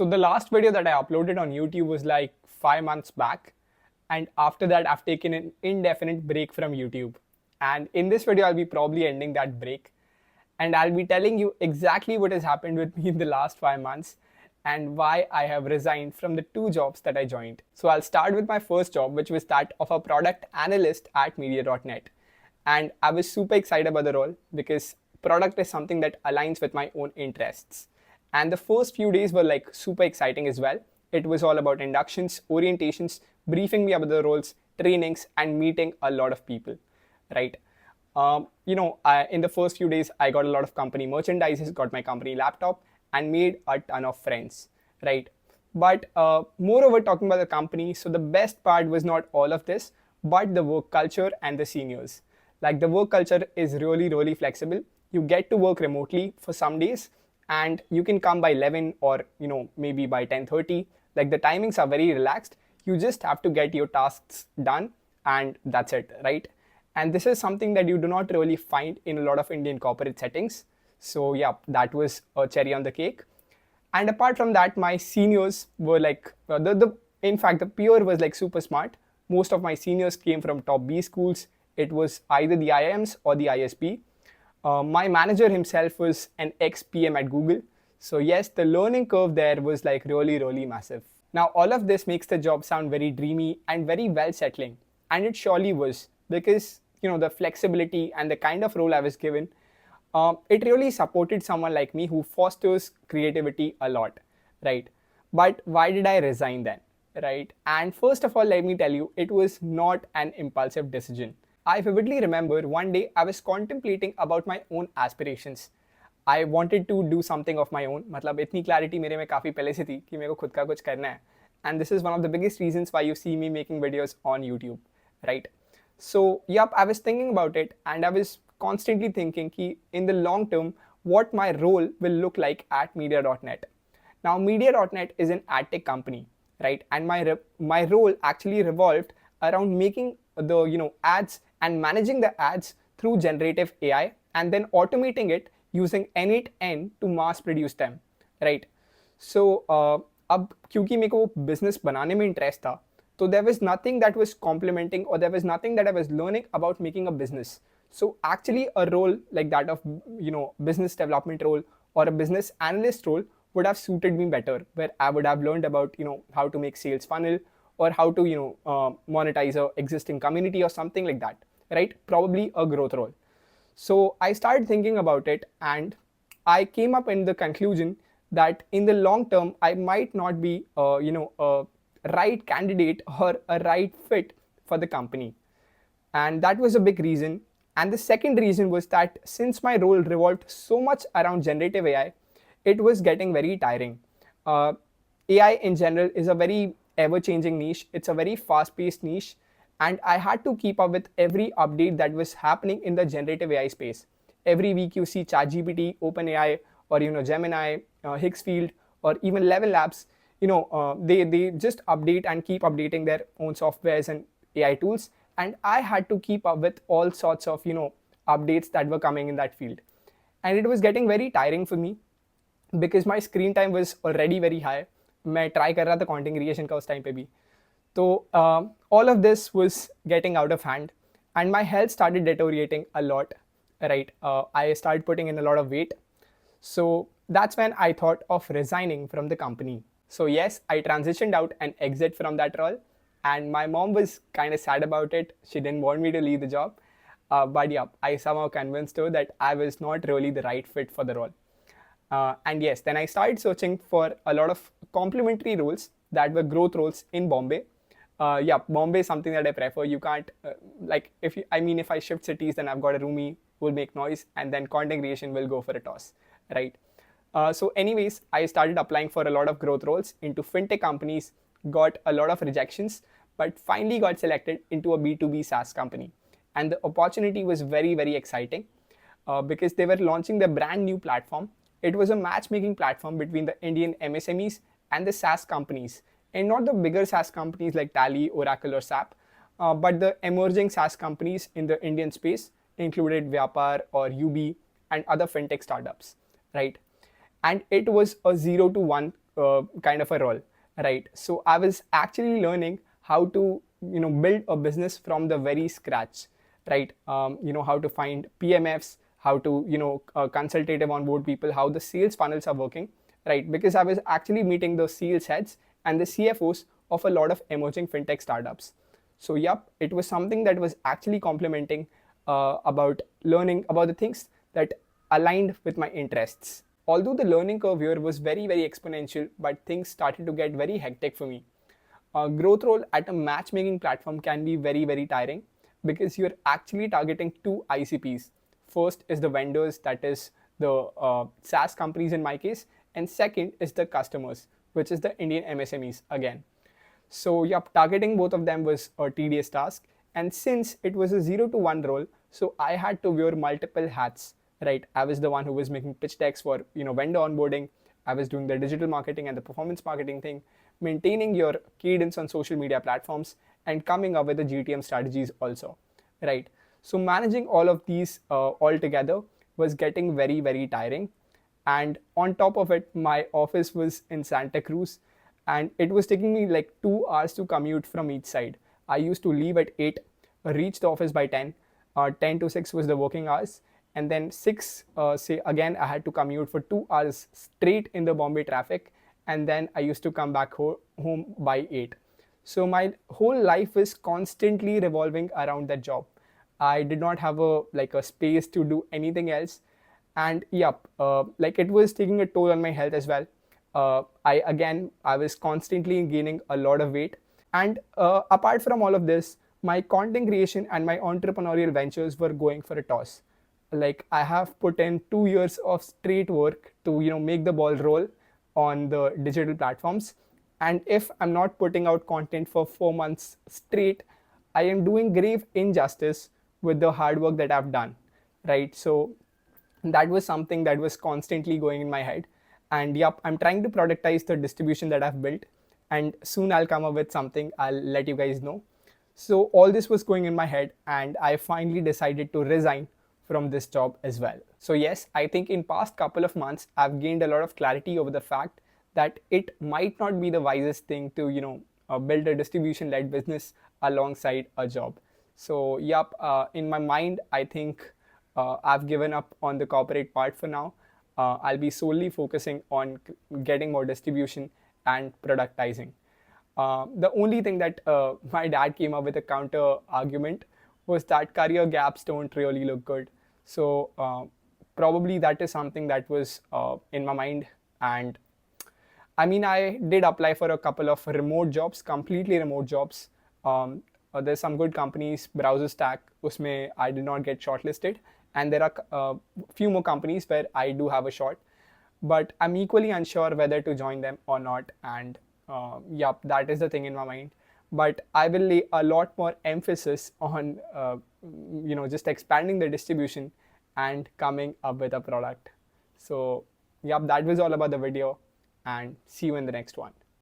So the last video that I uploaded on YouTube was like 5 months back. And after that, I've taken an indefinite break from YouTube. And in this video, I'll be probably ending that break. And I'll be telling you exactly what has happened with me in the last 5 months and why I have resigned from the two jobs that I joined. So I'll start with my first job, which was that of a product analyst at media.net. And I was super excited about the role because product is something that aligns with my own interests. And the first few days were like super exciting as well. It was all about inductions, orientations, briefing me about the roles, trainings, and meeting a lot of people, right? In the first few days, I got a lot of company merchandises, got my company laptop, and made a ton of friends, right? But moreover, talking about the company, so the best part was not all of this, but the work culture and the seniors. Like the work culture is really, really flexible. You get to work remotely for some days, and you can come by 11 or maybe by 10:30. Like the timings are very relaxed. You just have to get your tasks done, and that's it, right? And this is something that you do not really find in a lot of Indian corporate settings. So yeah, that was a cherry on the cake. And apart from that, my seniors were like the in fact the peer was like super smart. Most of my seniors came from top B schools. It was either the IIMs or the ISP. My manager himself was an ex PM at Google. So yes, the learning curve there was like really, really massive. Now all of this makes the job sound very dreamy and very well settling, and it surely was, because the flexibility and the kind of role I was given, it really supported someone like me who fosters creativity a lot, right? But why did I resign then, right? And first of all, let me tell you, it was not an impulsive decision. I vividly remember one day I was contemplating about my own aspirations. I wanted to do something of my own. मतलब इतनी clarity मेरे में काफ़ी पहले से थी कि मेरे को खुद का कुछ करना है. And this is one of the biggest reasons why you see me making videos on YouTube, right? So, yep, I was thinking about it, and I was constantly thinking ki in the long term, what my role will look like at media.net. Now, media.net is an ad tech company, right? And my role actually revolved around making the ads and managing the ads through generative AI, and then automating it using N8N to mass produce them, right? So अब क्योंकि मेरे को business बनाने में interest था, so there was nothing that was complementing, or there was nothing that I was learning about making a business. So actually a role like that of business development role or a business analyst role would have suited me better, where I would have learned about how to make sales funnel, or how to monetize a existing community or something like that, right? Probably a growth role. So I started thinking about it, and I came up in the conclusion that in the long term I might not be a right candidate or a right fit for the company. And that was a big reason. And the second reason was that since my role revolved so much around generative AI, it was getting very tiring. AI in general is a very ever changing niche, it's a very fast paced niche, and I had to keep up with every update that was happening in the generative AI space. Every week you see ChatGPT, OpenAI, or Gemini, Higgsfield, or even Level Labs. They just update and keep updating their own softwares and AI tools, and I had to keep up with all sorts of updates that were coming in that field, and it was getting very tiring for me because my screen time was already very high. मैं try कर रहा था content creation का उस time पे भी. तो all of this was getting out of hand, and my health started deteriorating a lot, right? I started putting in a lot of weight. So that's when I thought of resigning from the company. So yes, I transitioned out and exit from that role, and my mom was kind of sad about it. She didn't want me to leave the job, but yeah, I somehow convinced her that I was not really the right fit for the role. And yes, then I started searching for a lot of complementary roles that were growth roles in Bombay. Yeah, Bombay is something that I prefer. You can't if I shift cities, then I've got a roomie who will make noise, and then content creation will go for a toss, right? So anyways, I started applying for a lot of growth roles into fintech companies, got a lot of rejections, but finally got selected into a B2B SaaS company. And the opportunity was very, very exciting because they were launching their brand new platform. It was a matchmaking platform between the Indian MSMEs and the SaaS companies, and not the bigger SaaS companies like Tally, Oracle, or SAP, but the emerging SaaS companies in the Indian space included Vyapar or UB and other fintech startups, right? And it was a 0 to 1 kind of a role, right? So I was actually learning how to build a business from the very scratch, right? How to find PMFs, how to consultative onboard people, how the sales funnels are working, right? Because I was actually meeting the sales heads and the CFOs of a lot of emerging fintech startups. So yep, it was something that was actually complementing about learning about the things that aligned with my interests. Although the learning curve here was very, very exponential, but things started to get very hectic for me. A growth role at a matchmaking platform can be very, very tiring because you're actually targeting two ICPs. First is the vendors, that is the SaaS companies in my case, and second is the customers, which is the Indian MSMEs again. So, yep, targeting both of them was a tedious task. And since it was a 0 to 1 role, so I had to wear multiple hats, right? I was the one who was making pitch decks for vendor onboarding. I was doing the digital marketing and the performance marketing thing, maintaining your cadence on social media platforms, and coming up with the GTM strategies also, right? So managing all of these all together was getting very, very tiring. And on top of it, my office was in Santa Cruz, and it was taking me like 2 hours to commute from each side. I used to leave at 8, reach the office by 10. 10 to 6 was the working hours, and then 6, say again, I had to commute for 2 hours straight in the Bombay traffic, and then I used to come back home by 8. So my whole life is constantly revolving around that job. I did not have a space to do anything else, and yep, like it was taking a toll on my health as well. I was constantly gaining a lot of weight, and apart from all of this, my content creation and my entrepreneurial ventures were going for a toss. Like I have put in 2 years of straight work to make the ball roll on the digital platforms, and if I'm not putting out content for 4 months straight, I am doing grave injustice with the hard work that I've done, right? So that was something that was constantly going in my head. And yep, I'm trying to productize the distribution that I've built, and soon I'll come up with something. I'll let you guys know. So all this was going in my head, and I finally decided to resign from this job as well. So yes, I think in past couple of months I've gained a lot of clarity over the fact that it might not be the wisest thing to build a distribution led business alongside a job. So yep, in my mind I think I've given up on the corporate part for now. I'll be solely focusing on getting more distribution and productizing. The only thing that my dad came up with a counter argument was that career gaps don't really look good. So probably that is something that was in my mind. And I mean, I did apply for a couple of remote jobs, completely remote jobs. There's some good companies, Browser Stack, usme I did not get shortlisted. And there are few more companies where I do have a shot. But I'm equally unsure whether to join them or not. And yep, that is the thing in my mind. But I will lay a lot more emphasis on, just expanding the distribution and coming up with a product. So, yep, that was all about the video, and see you in the next one.